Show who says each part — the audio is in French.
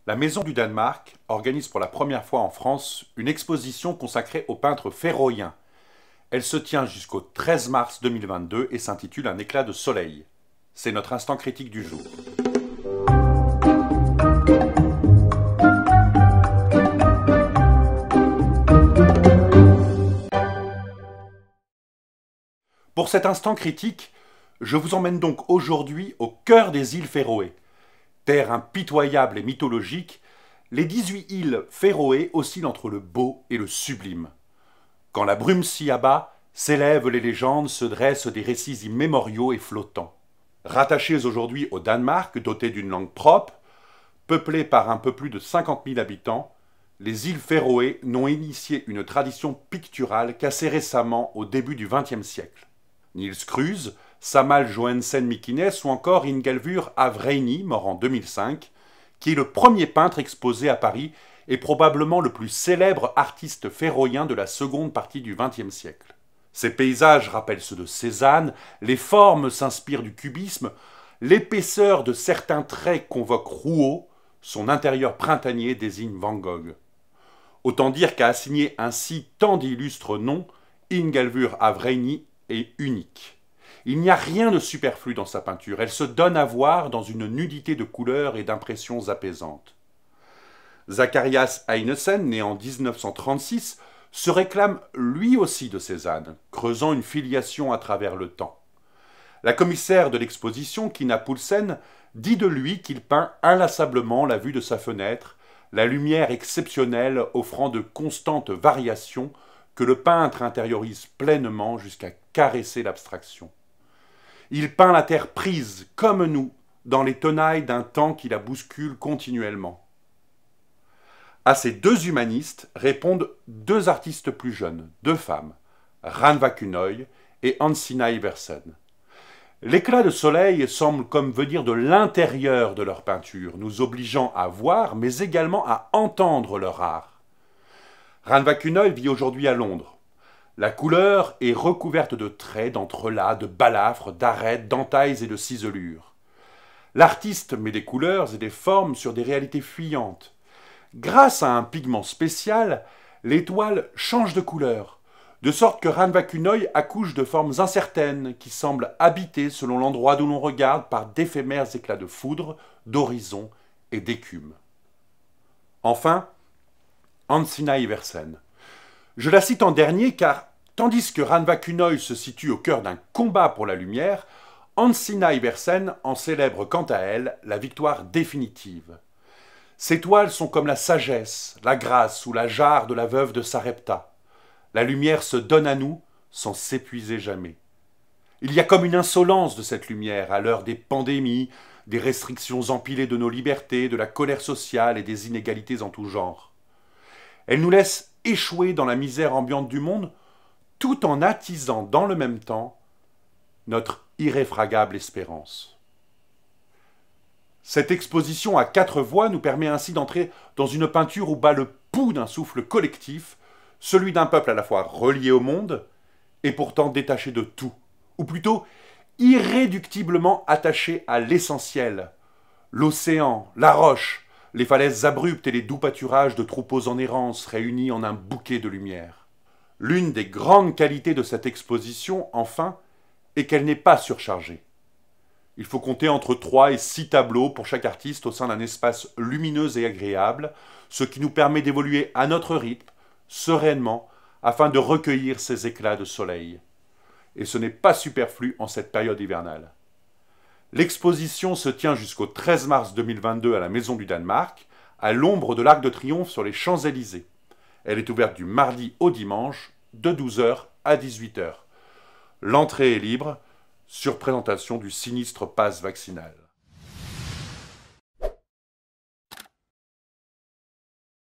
Speaker 1: La Maison du Danemark organise pour la première fois en France une exposition consacrée aux peintres féroïens. Elle se tient jusqu'au 13 mars 2022 et s'intitule Un éclat de soleil. C'est notre instant critique du jour. Pour cet instant critique, je vous emmène donc aujourd'hui au cœur des îles Féroé. Terre impitoyable et mythologique, les 18 îles Féroé oscillent entre le beau et le sublime. Quand la brume s'y abat, s'élèvent les légendes, se dressent des récits immémoriaux et flottants. Rattachées aujourd'hui au Danemark, dotées d'une langue propre, peuplées par un peu plus de 50 000 habitants, les îles Féroé n'ont initié une tradition picturale qu'assez récemment, au début du XXe siècle. Niels Kruse, Samal Joensen Mikines ou encore Ingelvur Avreini, mort en 2005, qui est le premier peintre exposé à Paris et probablement le plus célèbre artiste féroïen de la seconde partie du XXe siècle. Ses paysages rappellent ceux de Cézanne, les formes s'inspirent du cubisme, l'épaisseur de certains traits convoque Rouault, son intérieur printanier désigne Van Gogh. Autant dire qu'à assigner ainsi tant d'illustres noms, Ingelvur Avreini est unique. Il n'y a rien de superflu dans sa peinture, elle se donne à voir dans une nudité de couleurs et d'impressions apaisantes. Zacharias Heinesen, né en 1936, se réclame lui aussi de Cézanne, creusant une filiation à travers le temps. La commissaire de l'exposition, Kina Poulsen, dit de lui qu'il peint inlassablement la vue de sa fenêtre, la lumière exceptionnelle offrant de constantes variations que le peintre intériorise pleinement jusqu'à caresser l'abstraction. Il peint la terre prise, comme nous, dans les tenailles d'un temps qui la bouscule continuellement. À ces deux humanistes répondent deux artistes plus jeunes, deux femmes, Ranva Kunoy et Hansina Iversen. L'éclat de soleil semble comme venir de l'intérieur de leur peinture, nous obligeant à voir, mais également à entendre leur art. Ranva Kunoy vit aujourd'hui à Londres. La couleur est recouverte de traits, d'entrelacs, de balafres, d'arêtes, d'entailles et de ciselures. L'artiste met des couleurs et des formes sur des réalités fuyantes. Grâce à un pigment spécial, l'étoile change de couleur, de sorte que Ranva Kunoy accouche de formes incertaines qui semblent habitées selon l'endroit d'où l'on regarde par d'éphémères éclats de foudre, d'horizon et d'écume. Enfin, Hansina Iversen. Je la cite en dernier car, tandis que Ranva Kunoy se situe au cœur d'un combat pour la lumière, Hansina Iversen en célèbre quant à elle la victoire définitive. Ses toiles sont comme la sagesse, la grâce ou la jarre de la veuve de Sarepta. La lumière se donne à nous sans s'épuiser jamais. Il y a comme une insolence de cette lumière à l'heure des pandémies, des restrictions empilées de nos libertés, de la colère sociale et des inégalités en tout genre. Elle nous laisse échouer dans la misère ambiante du monde, tout en attisant dans le même temps notre irréfragable espérance. Cette exposition à 4 voix nous permet ainsi d'entrer dans une peinture où bat le pouls d'un souffle collectif, celui d'un peuple à la fois relié au monde et pourtant détaché de tout, ou plutôt irréductiblement attaché à l'essentiel, l'océan, la roche, les falaises abruptes et les doux pâturages de troupeaux en errance réunis en un bouquet de lumière. L'une des grandes qualités de cette exposition, enfin, est qu'elle n'est pas surchargée. Il faut compter entre 3 et 6 tableaux pour chaque artiste au sein d'un espace lumineux et agréable, ce qui nous permet d'évoluer à notre rythme, sereinement, afin de recueillir ces éclats de soleil. Et ce n'est pas superflu en cette période hivernale. L'exposition se tient jusqu'au 13 mars 2022 à la Maison du Danemark, à l'ombre de l'Arc de Triomphe sur les Champs-Élysées. Elle est ouverte du mardi au dimanche, de 12 h à 18 h. L'entrée est libre, sur présentation du sinistre pass vaccinal.